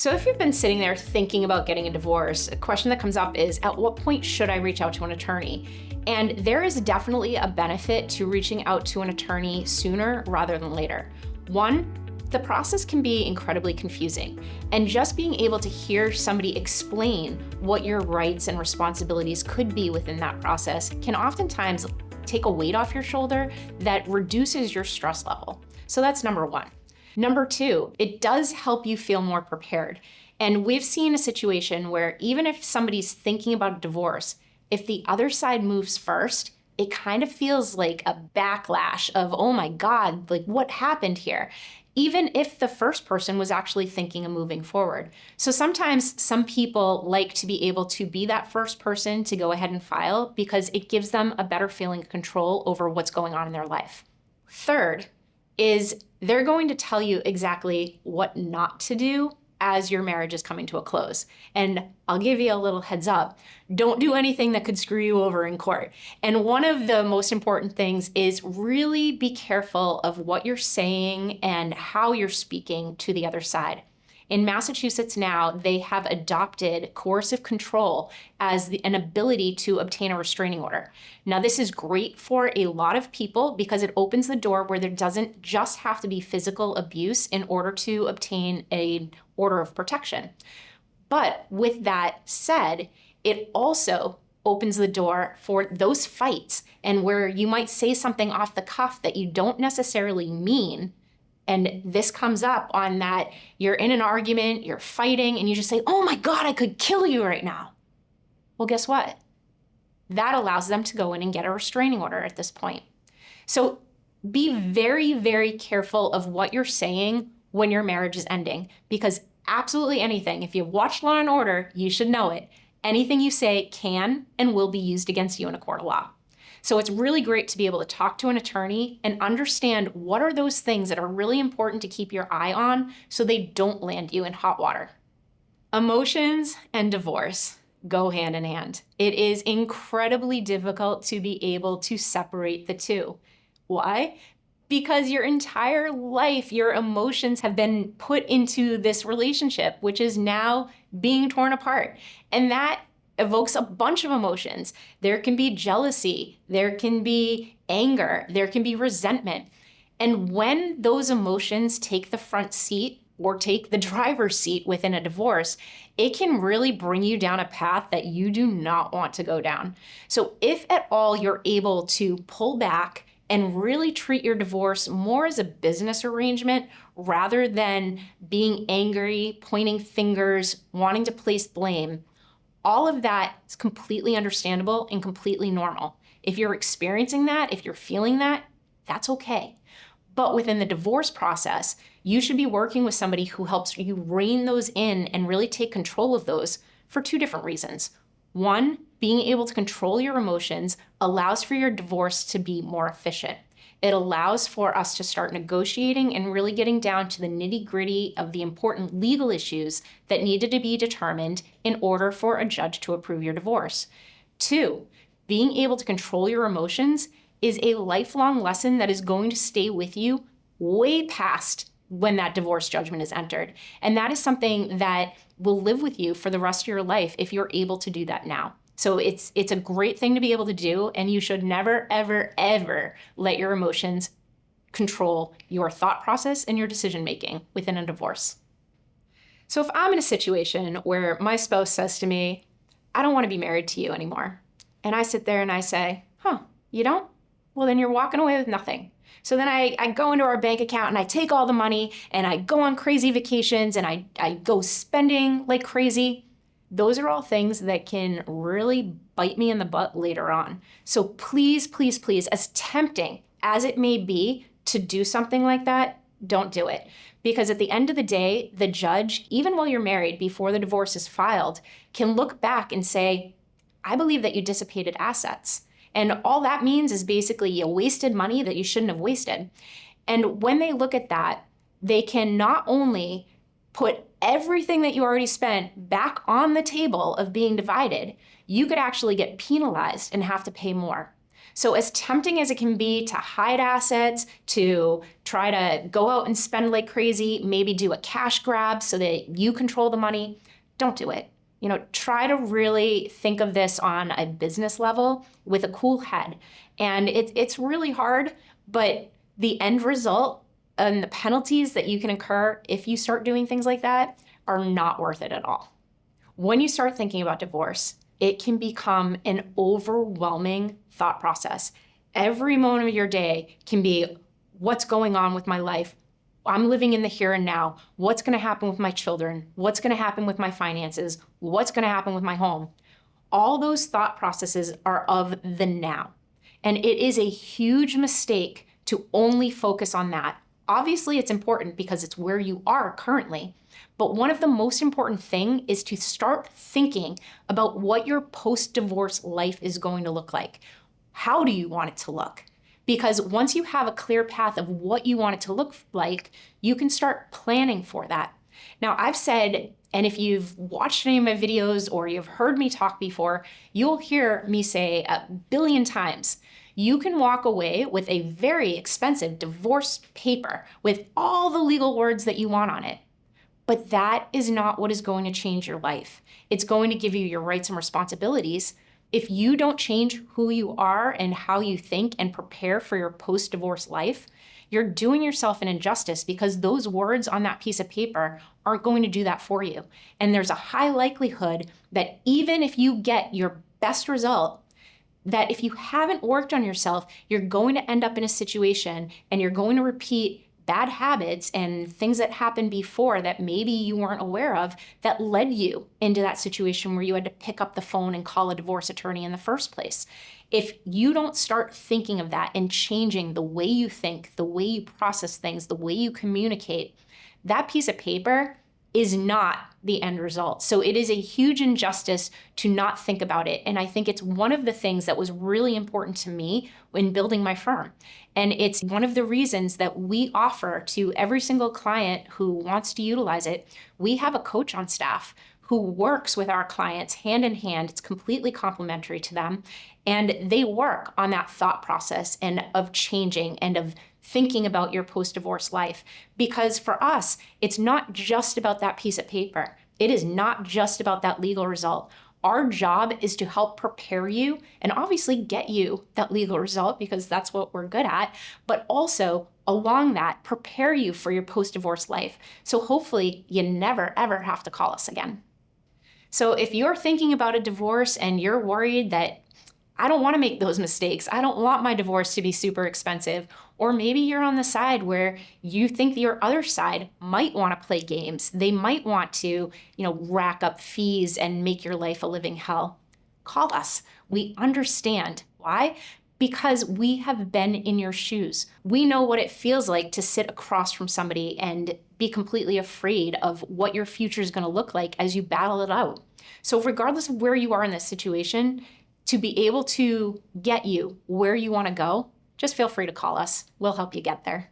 So if you've been sitting there thinking about getting a divorce, a question that comes up is, at what point should I reach out to an attorney? And there is definitely a benefit to reaching out to an attorney sooner rather than later. One, the process can be incredibly confusing, and just being able to hear somebody explain what your rights and responsibilities could be within that process can oftentimes take a weight off your shoulder that reduces your stress level. So that's number one. Number two, it does help you feel more prepared. And we've seen a situation where even if somebody's thinking about a divorce, if the other side moves first, it kind of feels like a backlash of, oh my God, like what happened here? Even if the first person was actually thinking of moving forward. So sometimes some people like to be able to be that first person to go ahead and file because it gives them a better feeling of control over what's going on in their life. Third is they're going to tell you exactly what not to do as your marriage is coming to a close. And I'll give you a little heads up. Don't do anything that could screw you over in court. And one of the most important things is really be careful of what you're saying and how you're speaking to the other side. In Massachusetts now, they have adopted coercive control as an ability to obtain a restraining order. Now, this is great for a lot of people because it opens the door where there doesn't just have to be physical abuse in order to obtain an order of protection. But with that said, it also opens the door for those fights and where you might say something off the cuff that you don't necessarily mean. And this comes up on that you're in an argument, you're fighting, and you just say, oh my God, I could kill you right now. Well, guess what? That allows them to go in and get a restraining order at this point. So be very, very careful of what you're saying when your marriage is ending, because absolutely anything, if you've watched Law & Order, you should know it. Anything you say can and will be used against you in a court of law. So it's really great to be able to talk to an attorney and understand what are those things that are really important to keep your eye on so they don't land you in hot water. Emotions and divorce go hand in hand. It is incredibly difficult to be able to separate the two. Why? Because your entire life, your emotions have been put into this relationship, which is now being torn apart. And that evokes a bunch of emotions. There can be jealousy, there can be anger, there can be resentment. And when those emotions take the front seat or take the driver's seat within a divorce, it can really bring you down a path that you do not want to go down. So if at all you're able to pull back and really treat your divorce more as a business arrangement rather than being angry, pointing fingers, wanting to place blame, all of that is completely understandable and completely normal. If you're experiencing that, if you're feeling that, that's okay. But within the divorce process, you should be working with somebody who helps you rein those in and really take control of those for two different reasons. One, being able to control your emotions allows for your divorce to be more efficient. It allows for us to start negotiating and really getting down to the nitty-gritty of the important legal issues that needed to be determined in order for a judge to approve your divorce. Two, being able to control your emotions is a lifelong lesson that is going to stay with you way past when that divorce judgment is entered. And that is something that will live with you for the rest of your life if you're able to do that now. So it's a great thing to be able to do, and you should never, ever, ever let your emotions control your thought process and your decision-making within a divorce. So if I'm in a situation where my spouse says to me, I don't want to be married to you anymore, and I sit there and I say, you don't? Well, then you're walking away with nothing. So then I go into our bank account and I take all the money and I go on crazy vacations and I go spending like crazy. Those are all things that can really bite me in the butt later on. So please, please, please, as tempting as it may be to do something like that, don't do it. Because at the end of the day, the judge, even while you're married, before the divorce is filed, can look back and say, I believe that you dissipated assets. And all that means is basically you wasted money that you shouldn't have wasted. And when they look at that, they can not only put everything that you already spent back on the table of being divided, you could actually get penalized and have to pay more. So as tempting as it can be to hide assets, to try to go out and spend like crazy, maybe do a cash grab so that you control the money, don't do it. Try to really think of this on a business level with a cool head. And it's really hard, but the end result and the penalties that you can incur if you start doing things like that are not worth it at all. When you start thinking about divorce, it can become an overwhelming thought process. Every moment of your day can be, what's going on with my life? I'm living in the here and now. What's going to happen with my children? What's going to happen with my finances? What's going to happen with my home? All those thought processes are of the now. And it is a huge mistake to only focus on that. Obviously, it's important because it's where you are currently. But one of the most important things is to start thinking about what your post-divorce life is going to look like. How do you want it to look? Because once you have a clear path of what you want it to look like, you can start planning for that. Now, I've said, and if you've watched any of my videos or you've heard me talk before, you'll hear me say a billion times, you can walk away with a very expensive divorce paper with all the legal words that you want on it. But that is not what is going to change your life. It's going to give you your rights and responsibilities. If you don't change who you are and how you think and prepare for your post-divorce life, you're doing yourself an injustice because those words on that piece of paper aren't going to do that for you. And there's a high likelihood that even if you get your best result, that if you haven't worked on yourself, you're going to end up in a situation and you're going to repeat bad habits and things that happened before that maybe you weren't aware of that led you into that situation where you had to pick up the phone and call a divorce attorney in the first place. If you don't start thinking of that and changing the way you think, the way you process things, the way you communicate, that piece of paper is not the end result. So it is a huge injustice to not think about it. And I think it's one of the things that was really important to me when building my firm. And it's one of the reasons that we offer to every single client who wants to utilize it. We have a coach on staff who works with our clients hand in hand. It's completely complimentary to them. And they work on that thought process and of changing and of thinking about your post-divorce life. Because for us, it's not just about that piece of paper. It is not just about that legal result. Our job is to help prepare you and obviously get you that legal result because that's what we're good at, but also along that, prepare you for your post-divorce life. So hopefully you never, ever have to call us again. So if you're thinking about a divorce and you're worried that I don't want to make those mistakes, I don't want my divorce to be super expensive, or maybe you're on the side where you think your other side might want to play games. They might want to, rack up fees and make your life a living hell. Call us. We understand. Why? Because we have been in your shoes. We know what it feels like to sit across from somebody and be completely afraid of what your future is going to look like as you battle it out. So regardless of where you are in this situation, to be able to get you where you want to go, just feel free to call us. We'll help you get there.